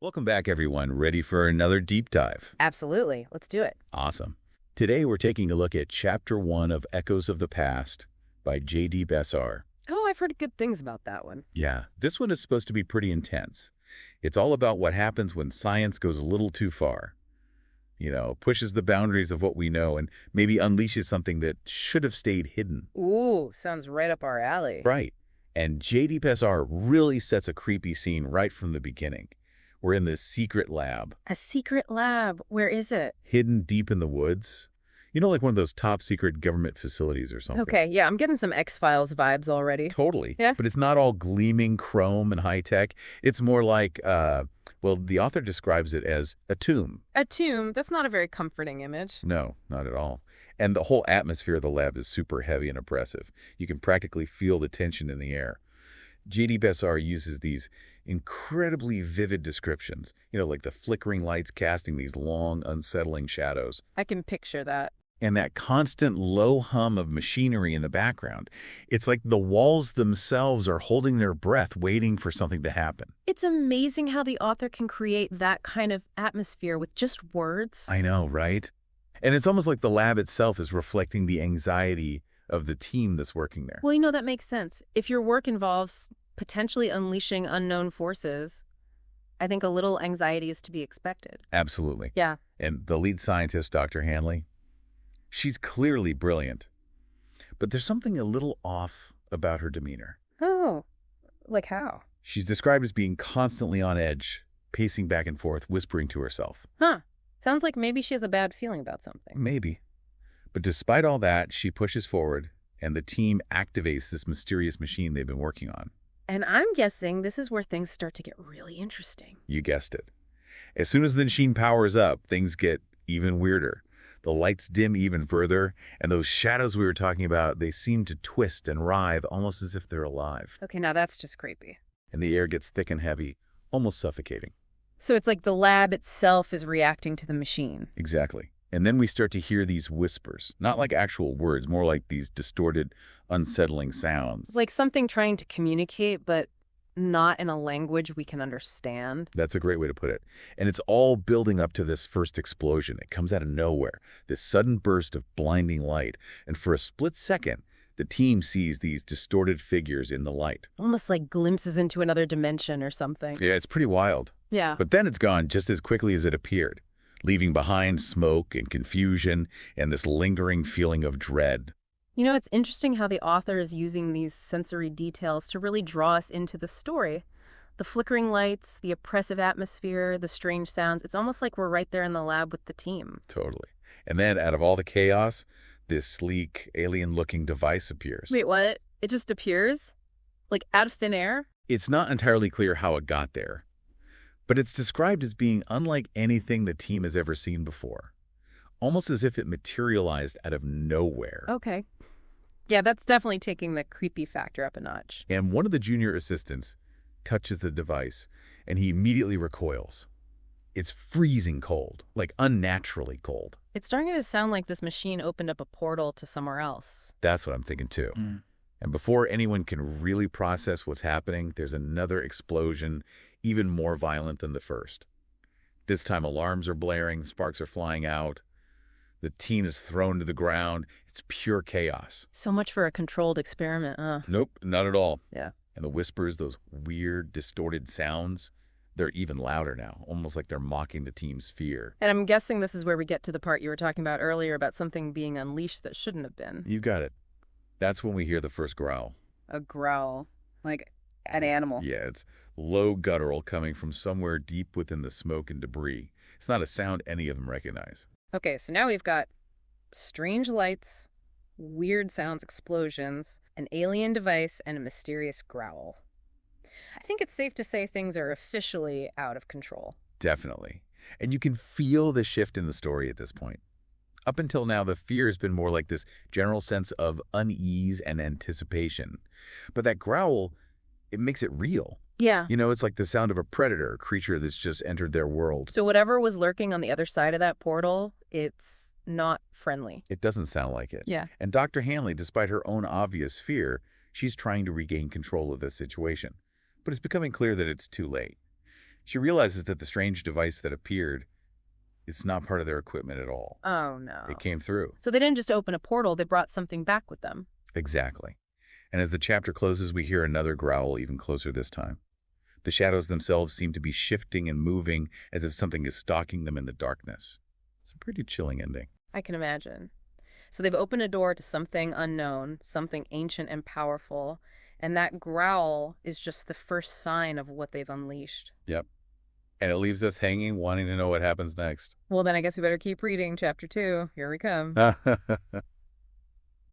Welcome back, everyone. Ready for another deep dive? Absolutely. Let's do it. Awesome. Today, we're taking a look at Chapter 1 of Echoes of the Past by J.D. Bessar. Oh, I've heard good things about that one. Yeah, this one is supposed to be pretty intense. It's all about what happens when science goes a little too far. Pushes the boundaries of what we know and maybe unleashes something that should have stayed hidden. Ooh, sounds right up our alley. Right. And J.D. Bessar really sets a creepy scene right from the beginning. We're in this secret lab. A secret lab. Where is it? Hidden deep in the woods. Like one of those top secret government facilities or something. Okay, yeah, I'm getting some X-Files vibes already. Totally. Yeah. But it's not all gleaming chrome and high-tech. It's more like, the author describes it as a tomb. A tomb? That's not a very comforting image. No, not at all. And the whole atmosphere of the lab is super heavy and oppressive. You can practically feel the tension in the air. J.D. Bessar uses these incredibly vivid descriptions, like the flickering lights casting these long, unsettling shadows. I can picture that. And that constant low hum of machinery in the background. It's like the walls themselves are holding their breath, waiting for something to happen. It's amazing how the author can create that kind of atmosphere with just words. I know, right? And it's almost like the lab itself is reflecting the anxiety of the team that's working there. Well, that makes sense. If your work involves potentially unleashing unknown forces, I think a little anxiety is to be expected. Absolutely. Yeah. And the lead scientist, Dr. Hanley, she's clearly brilliant. But there's something a little off about her demeanor. Oh, like how? She's described as being constantly on edge, pacing back and forth, whispering to herself. Huh. Sounds like maybe she has a bad feeling about something. Maybe. But despite all that, she pushes forward, and the team activates this mysterious machine they've been working on. And I'm guessing this is where things start to get really interesting. You guessed it. As soon as the machine powers up, things get even weirder. The lights dim even further, and those shadows we were talking about, they seem to twist and writhe almost as if they're alive. Okay, now that's just creepy. And the air gets thick and heavy, almost suffocating. So it's like the lab itself is reacting to the machine. Exactly. And then we start to hear these whispers, not like actual words, more like these distorted, unsettling sounds. Like something trying to communicate, but not in a language we can understand. That's a great way to put it. And it's all building up to this first explosion. It comes out of nowhere, this sudden burst of blinding light. And for a split second, the team sees these distorted figures in the light. Almost like glimpses into another dimension or something. Yeah, it's pretty wild. Yeah. But then it's gone just as quickly as it appeared, leaving behind smoke and confusion and this lingering feeling of dread. It's interesting how the author is using these sensory details to really draw us into the story. The flickering lights, the oppressive atmosphere, the strange sounds. It's almost like we're right there in the lab with the team. Totally. And then out of all the chaos, this sleek, alien-looking device appears. Wait, what? It just appears? Like out of thin air? It's not entirely clear how it got there, but it's described as being unlike anything the team has ever seen before. Almost as if it materialized out of nowhere. Okay. Yeah, that's definitely taking the creepy factor up a notch. And one of the junior assistants touches the device, and he immediately recoils. It's freezing cold, like unnaturally cold. It's starting to sound like this machine opened up a portal to somewhere else. That's what I'm thinking too. And before anyone can really process what's happening, there's another explosion, even more violent than the first. This time alarms are blaring, sparks are flying out. The team is thrown to the ground. It's pure chaos. So much for a controlled experiment, Nope, not at all. Yeah. And the whispers, those weird, distorted sounds, they're even louder now, almost like they're mocking the team's fear. And I'm guessing this is where we get to the part you were talking about earlier about something being unleashed that shouldn't have been. You got it. That's when we hear the first growl. A growl. Like an animal. Yeah, it's low guttural coming from somewhere deep within the smoke and debris. It's not a sound any of them recognize. Okay, so now we've got strange lights, weird sounds, explosions, an alien device, and a mysterious growl. I think it's safe to say things are officially out of control. Definitely. And you can feel the shift in the story at this point. Up until now, the fear has been more like this general sense of unease and anticipation. But that growl, it makes it real. Yeah. It's like the sound of a predator, a creature that's just entered their world. So whatever was lurking on the other side of that portal, it's not friendly. It doesn't sound like it. Yeah. And Dr. Hanley, despite her own obvious fear, she's trying to regain control of this situation. But it's becoming clear that it's too late. She realizes that the strange device that appeared, it's not part of their equipment at all. Oh, no. It came through. So they didn't just open a portal, they brought something back with them. Exactly. And as the chapter closes, we hear another growl even closer this time. The shadows themselves seem to be shifting and moving as if something is stalking them in the darkness. It's a pretty chilling ending. I can imagine. So they've opened a door to something unknown, something ancient and powerful, and that growl is just the first sign of what they've unleashed. Yep. And it leaves us hanging, wanting to know what happens next. Well, then I guess we better keep reading Chapter 2. Here we come.